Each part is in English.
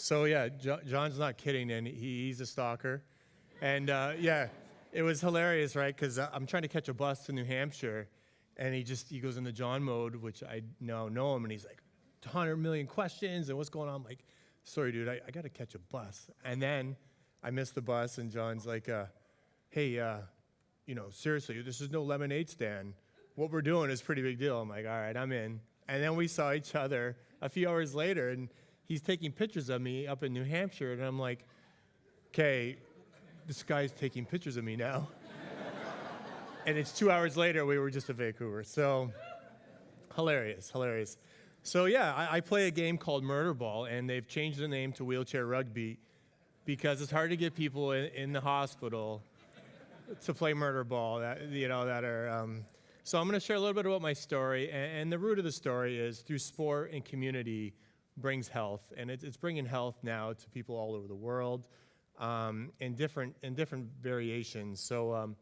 So yeah, John's not kidding, and he's a stalker. And yeah, it was hilarious, right? Because I'm trying to catch a bus to New Hampshire, and he goes into John mode, which I now know him, and he's like, 100 million questions, and what's going on? I'm like, sorry, dude, I got to catch a bus. And then I missed the bus, and John's like, hey, seriously, this is no lemonade stand. What we're doing is a pretty big deal. I'm like, all right, I'm in. And then we saw each other a few hours later, and he's taking pictures of me up in New Hampshire, and I'm like, okay, this guy's taking pictures of me now. And it's 2 hours later, we were just in Vancouver. So hilarious. So yeah, I play a game called Murderball, and they've changed the name to wheelchair rugby because it's hard to get people in the hospital to play Murderball. So I'm going to share a little bit about my story, and the root of the story is through sport and community brings health, and it's bringing health now to people all over the world in different variations. So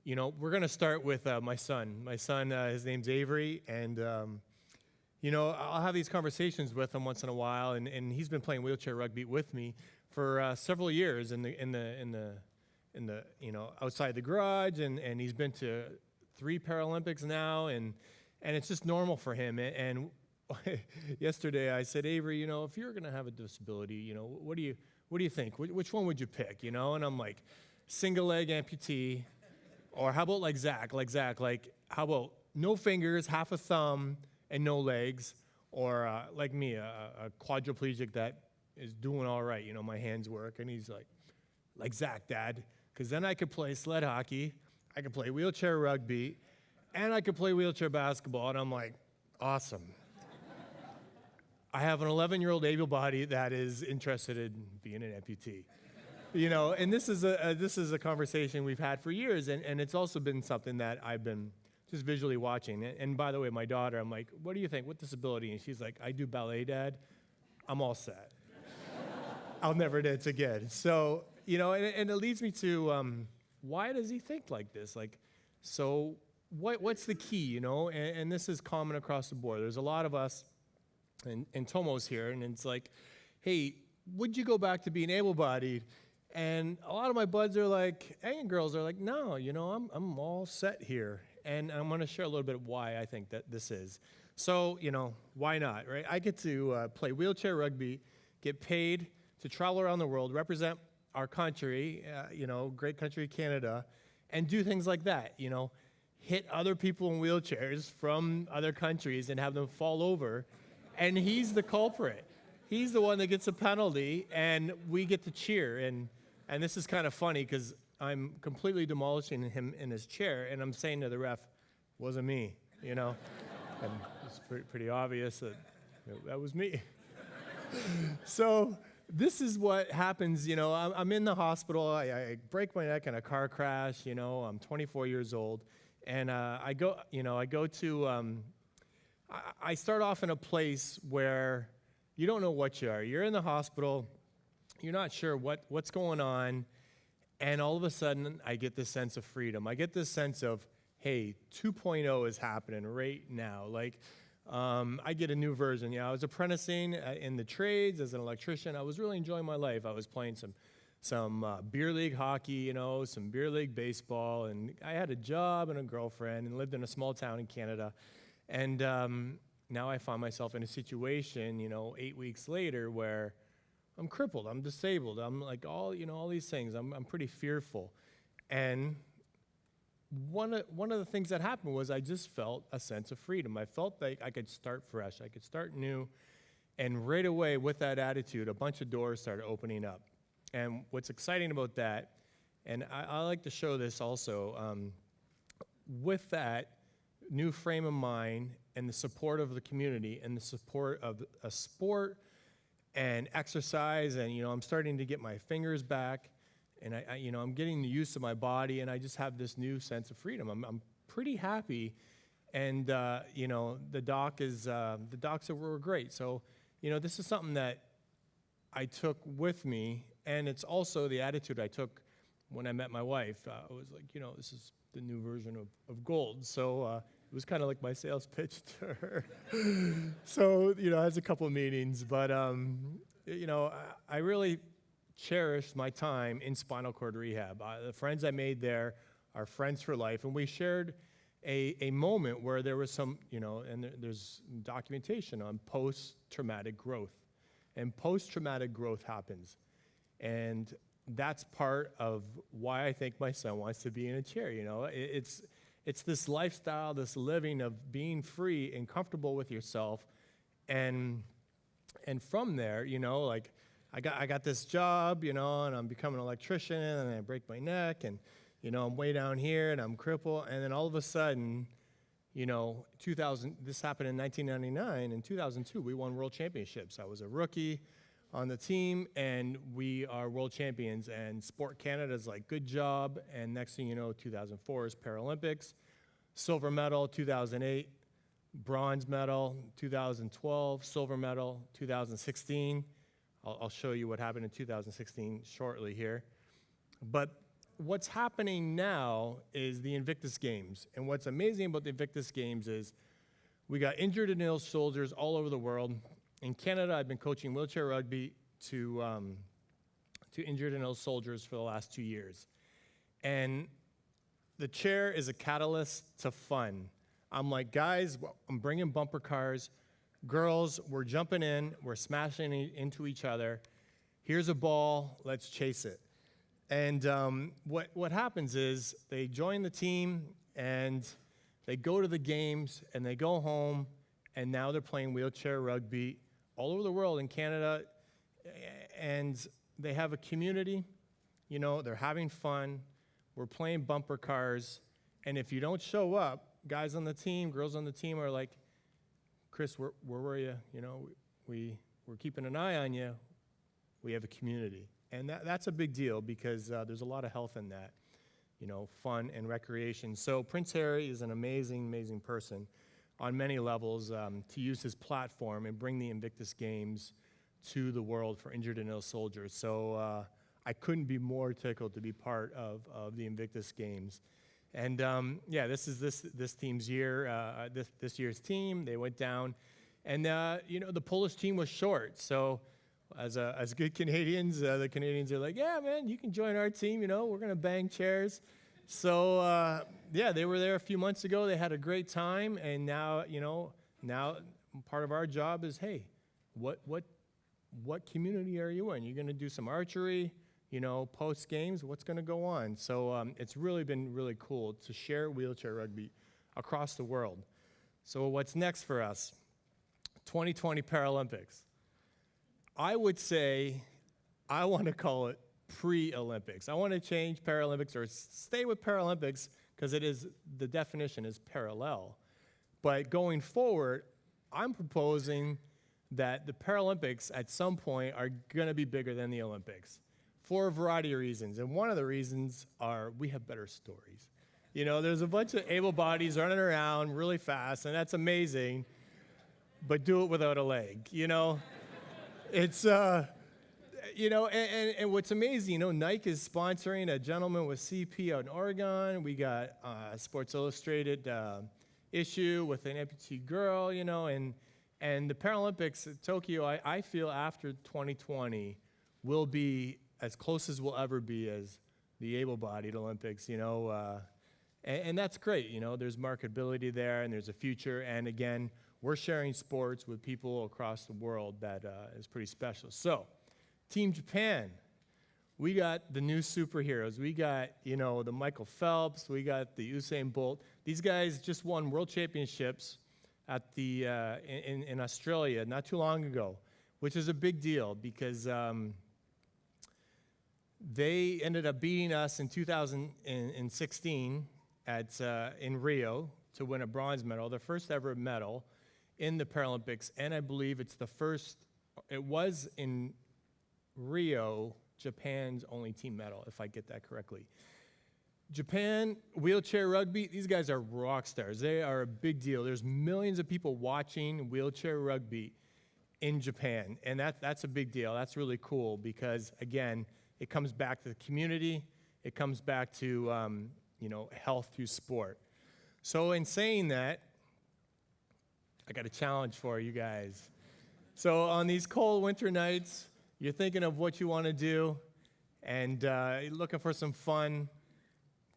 we're going to start with my son. My son, his name's Avery, and I'll have these conversations with him once in a while, and he's been playing wheelchair rugby with me for several years in the outside the garage, and he's been to 3 Paralympics now, and it's just normal for him. And yesterday I said, Avery, if you're going to have a disability, what do you think? Which one would you pick? And I'm like, single leg amputee, or how about like Zach, how about no fingers, half a thumb, and no legs, or like me, a quadriplegic that is doing all right, my hands work. And he's like Zach, Dad, because then I could play sled hockey, I could play wheelchair rugby, and I could play wheelchair basketball. And I'm like, awesome. I have an 11-year-old able body that is interested in being an amputee. And this is a conversation we've had for years, and it's also been something that I've been just visually watching. And by the way, my daughter, I'm like, what do you think? What disability? And she's like, I do ballet, Dad. I'm all set. I'll never dance again. So, and it leads me to why does he think like this? So what's the key, And this is common across the board. There's a lot of us, and Tomo's here, and it's like, hey, would you go back to being able-bodied? And a lot of my buds are like, and girls are like, no, I'm all set here. And I'm going to share a little bit of why I think that this is. So, why not, right? I get to play wheelchair rugby, get paid to travel around the world, represent our country, great country, Canada, and do things like that, hit other people in wheelchairs from other countries and have them fall over. And he's the culprit. He's the one that gets a penalty, and we get to cheer. And this is kind of funny because I'm completely demolishing him in his chair, and I'm saying to the ref, wasn't me, And it's pretty obvious that was me. So this is what happens, I'm in the hospital, I break my neck in a car crash, I'm 24 years old, and I start off in a place where you don't know what you are. You're in the hospital, you're not sure what's going on, and all of a sudden, I get this sense of freedom. I get this sense of, hey, 2.0 is happening right now. I get a new version. I was apprenticing in the trades as an electrician. I was really enjoying my life. I was playing some beer league hockey, some beer league baseball, and I had a job and a girlfriend and lived in a small town in Canada. And now I find myself in a situation, 8 weeks later, where I'm crippled, I'm disabled, I'm like all these things. I'm pretty fearful. And one of the things that happened was I just felt a sense of freedom. I felt like I could start fresh, I could start new. And right away, with that attitude, a bunch of doors started opening up. And what's exciting about that, and I like to show this also, with that new frame of mind and the support of the community and the support of a sport and exercise, and I'm starting to get my fingers back, and I'm getting the use of my body, and I just have this new sense of freedom. I'm pretty happy, and the docs said we're great. So this is something that I took with me, and it's also the attitude I took when I met my wife. I was like, this is the new version of gold. So it was kind of like my sales pitch to her. So, I had a couple of meetings, but I really cherished my time in spinal cord rehab. The friends I made there are friends for life, and we shared a moment where there was some, and there's documentation on post-traumatic growth. And post-traumatic growth happens. And that's part of why I think my son wants to be in a chair. It's this lifestyle, this living of being free and comfortable with yourself. And from there, I got this job, and I'm becoming an electrician, and I break my neck, and I'm way down here, and I'm crippled, and then all of a sudden, this happened in 1999. In 2002, we won world championships. I was a rookie on the team, and we are world champions, and Sport Canada's like, good job, and next thing you know, 2004 is Paralympics, silver medal, 2008, bronze medal, 2012, silver medal, 2016. I'll show you what happened in 2016 shortly here. But what's happening now is the Invictus Games. And what's amazing about the Invictus Games is we got injured and ill soldiers all over the world. In Canada, I've been coaching wheelchair rugby to injured and ill soldiers for the last 2 years. And the chair is a catalyst to fun. I'm like, guys, I'm bringing bumper cars. Girls, we're jumping in. We're smashing into each other. Here's a ball. Let's chase it. And what happens is they join the team, and they go to the games, and they go home, and now they're playing wheelchair rugby all over the world in Canada, and they have a community. They're having fun. We're playing bumper cars, and if you don't show up, guys on the team, girls on the team are like, Chris, where were you? We're keeping an eye on you. We have a community. And that's a big deal because there's a lot of health in that, fun and recreation. So Prince Harry is an amazing, amazing person on many levels to use his platform and bring the Invictus Games to the world for injured and ill soldiers. So I couldn't be more tickled to be part of the Invictus Games. And this is this team's year, this year's team. They went down, and the Polish team was short. So as good Canadians, the Canadians are like, yeah, man, you can join our team. We're gonna bang chairs. So they were there a few months ago. They had a great time, and now part of our job is, hey, what community are you in? You're gonna do some archery. Post games, what's going to go on? So it's really been really cool to share wheelchair rugby across the world. So what's next for us? 2020 Paralympics. I would say I want to call it pre-Olympics. I want to change Paralympics or stay with Paralympics because the definition is parallel. But going forward, I'm proposing that the Paralympics at some point are going to be bigger than the Olympics, for a variety of reasons. And one of the reasons are we have better stories. There's a bunch of able bodies running around really fast, and that's amazing, but do it without a leg, It's, and what's amazing, Nike is sponsoring a gentleman with CP out in Oregon. We got Sports Illustrated issue with an amputee girl, and the Paralympics at Tokyo, I feel after 2020 will be as close as we'll ever be as the able-bodied Olympics, and that's great. There's marketability there, and there's a future. And again, we're sharing sports with people across the world that is pretty special. So, Team Japan, we got the new superheroes. We got, the Michael Phelps. We got the Usain Bolt. These guys just won world championships at the in Australia not too long ago, which is a big deal because they ended up beating us in 2016 in Rio to win a bronze medal, their first ever medal in the Paralympics, and I believe it was in Rio, Japan's only team medal, if I get that correctly. Japan, wheelchair rugby, these guys are rock stars. They are a big deal. There's millions of people watching wheelchair rugby in Japan, and that's a big deal. That's really cool because, again, it comes back to the community. It comes back to, health through sport. So in saying that, I got a challenge for you guys. So on these cold winter nights, you're thinking of what you want to do and you're looking for some fun,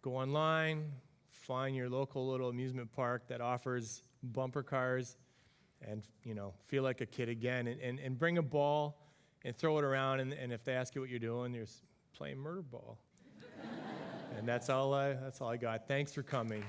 go online, find your local little amusement park that offers bumper cars, and feel like a kid again, and bring a ball and throw it around, and if they ask you what you're doing, you're playing Murderball. And that's all I got. Thanks for coming.